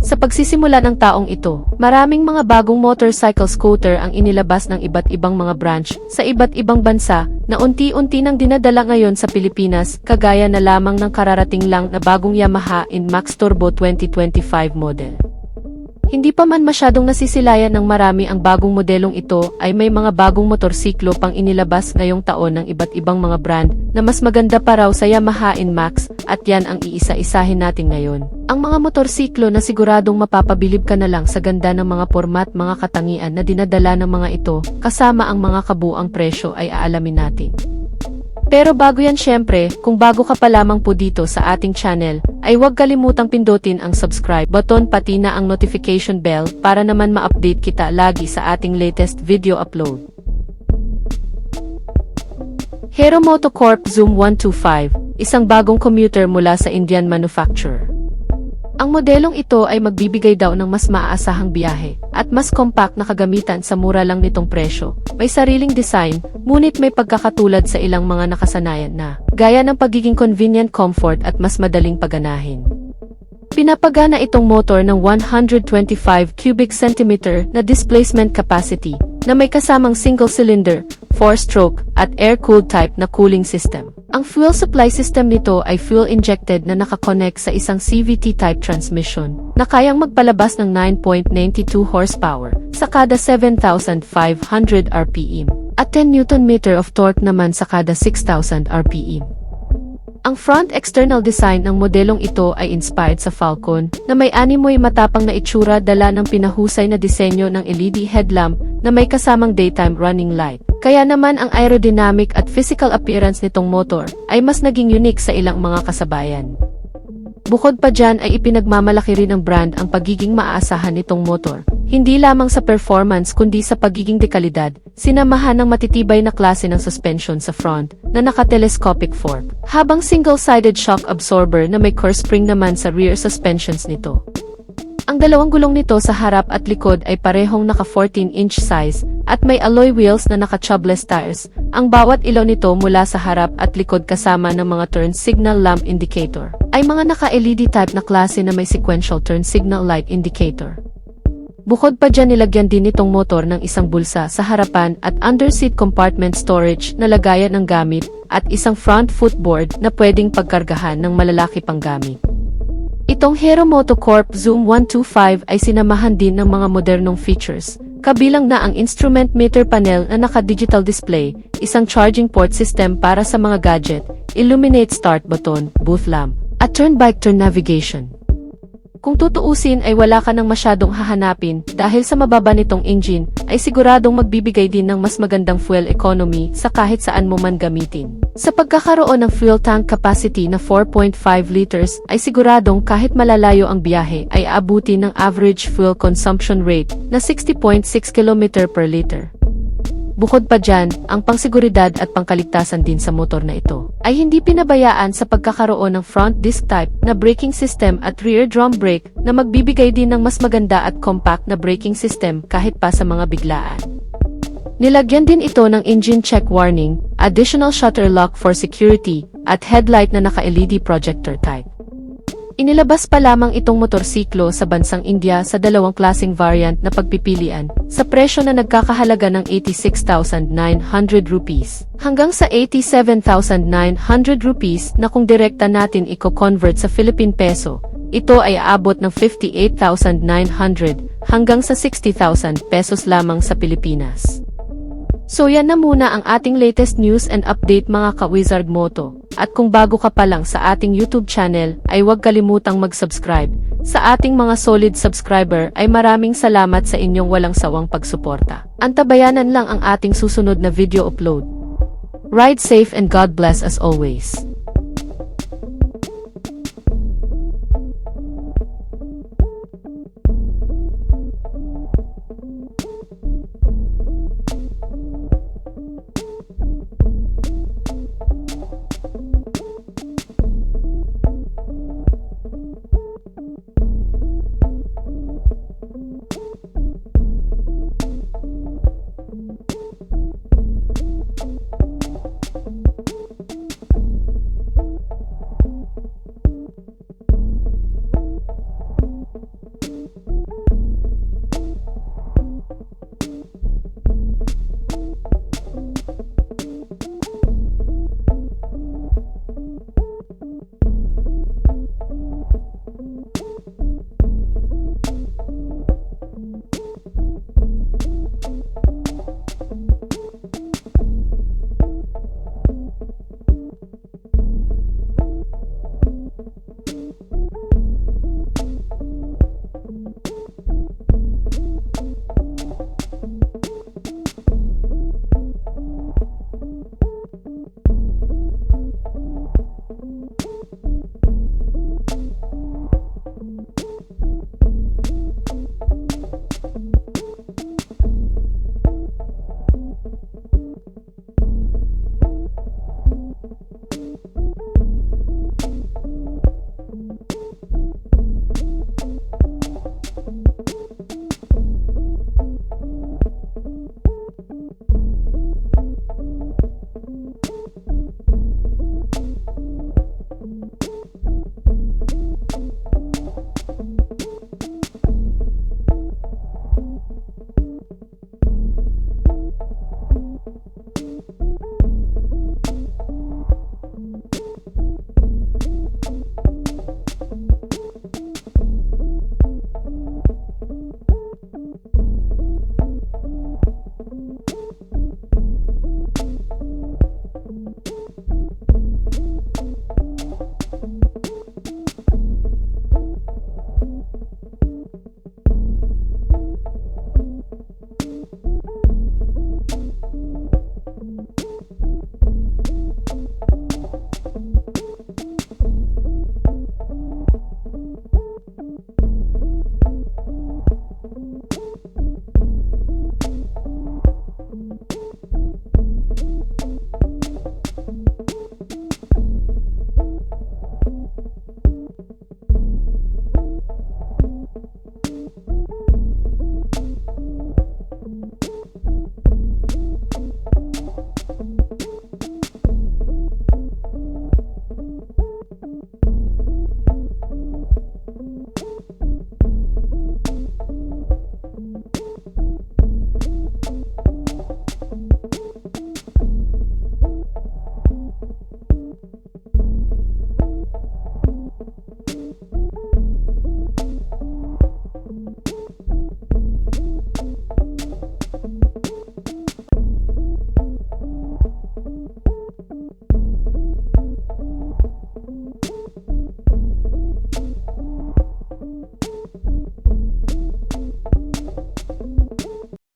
Sa pagsisimula ng taong ito, maraming mga bagong motorcycle scooter ang inilabas ng iba't ibang mga branch sa iba't ibang bansa na unti-unti nang dinadala ngayon sa Pilipinas, kagaya na lamang ng kararating lang na bagong Yamaha NMAX Turbo 2025 model. Hindi pa man masyadong nasisilayan ng marami ang bagong modelong ito ay may mga bagong motorsiklo pang inilabas ngayong taon ng iba't ibang mga brand na mas maganda pa raw sa Yamaha NMAX at yan ang iisa-isahin natin ngayon. Ang mga motorsiklo na siguradong mapapabilib ka na lang sa ganda ng mga format, mga katangian na dinadala ng mga ito kasama ang mga kabuang presyo ay aalamin natin. Pero bago yan syempre, kung bago ka pa lamang po dito sa ating channel, ay huwag kalimutang pindutin ang subscribe button pati na ang notification bell para naman ma-update kita lagi sa ating latest video upload. Hero Motocorp Zoom 125, isang bagong commuter mula sa Indian manufacturer. Ang modelong ito ay magbibigay daw ng mas maaasahang biyahe at mas compact na kagamitan sa mura lang nitong presyo. May sariling design, ngunit may pagkakatulad sa ilang mga nakasanayan na, gaya ng pagiging convenient comfort at mas madaling paganahin. Pinapagana itong motor ng 125 cubic centimeter na displacement capacity na may kasamang single-cylinder, 4-stroke, at air-cooled type na cooling system. Ang fuel supply system nito ay fuel-injected na nakakonect sa isang CVT-type transmission na kayang magpalabas ng 9.92 horsepower sa kada 7,500 RPM at 10 Nm of torque naman sa kada 6,000 RPM. Ang front external design ng modelong ito ay inspired sa Falcon na may animoy matapang na itsura dala ng pinahusay na disenyo ng LED headlamp na may kasamang daytime running light. Kaya naman ang aerodynamic at physical appearance nitong motor ay mas naging unique sa ilang mga kasabayan. Bukod pa dyan ay ipinagmamalaki rin ng brand ang pagiging maaasahan nitong motor. Hindi lamang sa performance kundi sa pagiging dekalidad, sinamahan ng matitibay na klase ng suspension sa front na naka-telescopic fork, habang single-sided shock absorber na may core spring naman sa rear suspensions nito. Ang dalawang gulong nito sa harap at likod ay parehong naka 14-inch size at may alloy wheels na naka-tubeless tires. Ang bawat ilaw nito mula sa harap at likod kasama ng mga turn signal lamp indicator ay mga naka-LED type na klase na may sequential turn signal light indicator. Bukod pa dyan nilagyan din itong motor ng isang bulsa sa harapan at underseat compartment storage na lagayan ng gamit at isang front footboard na pwedeng pagkargahan ng malalaki pang gamit. Itong Hero Motocorp Zoom 125 ay sinamahan din ng mga modernong features, kabilang na ang instrument meter panel na naka-digital display, isang charging port system para sa mga gadget, illuminate start button, booth lamp, at turn-by-turn navigation. Kung tutuusin ay wala ka nang masyadong hahanapin dahil sa mababa nitong engine ay siguradong magbibigay din ng mas magandang fuel economy sa kahit saan mo man gamitin. Sa pagkakaroon ng fuel tank capacity na 4.5 liters ay siguradong kahit malalayo ang biyahe ay aabuti ng average fuel consumption rate na 60.6 km per liter. Bukod pa dyan, ang pangsiguridad at pangkaligtasan din sa motor na ito ay hindi pinabayaan sa pagkakaroon ng front disc type na braking system at rear drum brake na magbibigay din ng mas maganda at compact na braking system kahit pa sa mga biglaan. Nilagyan din ito ng engine check warning, additional shutter lock for security, at headlight na naka-LED projector type. Inilabas pa lamang itong motorsiklo sa bansang India sa dalawang klaseng variant na pagpipilian, sa presyo na nagkakahalaga ng 86,900 rupees hanggang sa 87,900 rupees na kung direkta natin i-convert sa Philippine peso, ito ay aabot ng 58,900 hanggang sa 60,000 pesos lamang sa Pilipinas. So yan na muna ang ating latest news and update mga ka-Wizard Moto. At kung bago ka pa lang sa ating YouTube channel, ay huwag kalimutang mag-subscribe. Sa ating mga solid subscriber ay maraming salamat sa inyong walang sawang pagsuporta. Antabayanan lang ang ating susunod na video upload. Ride safe and God bless as always.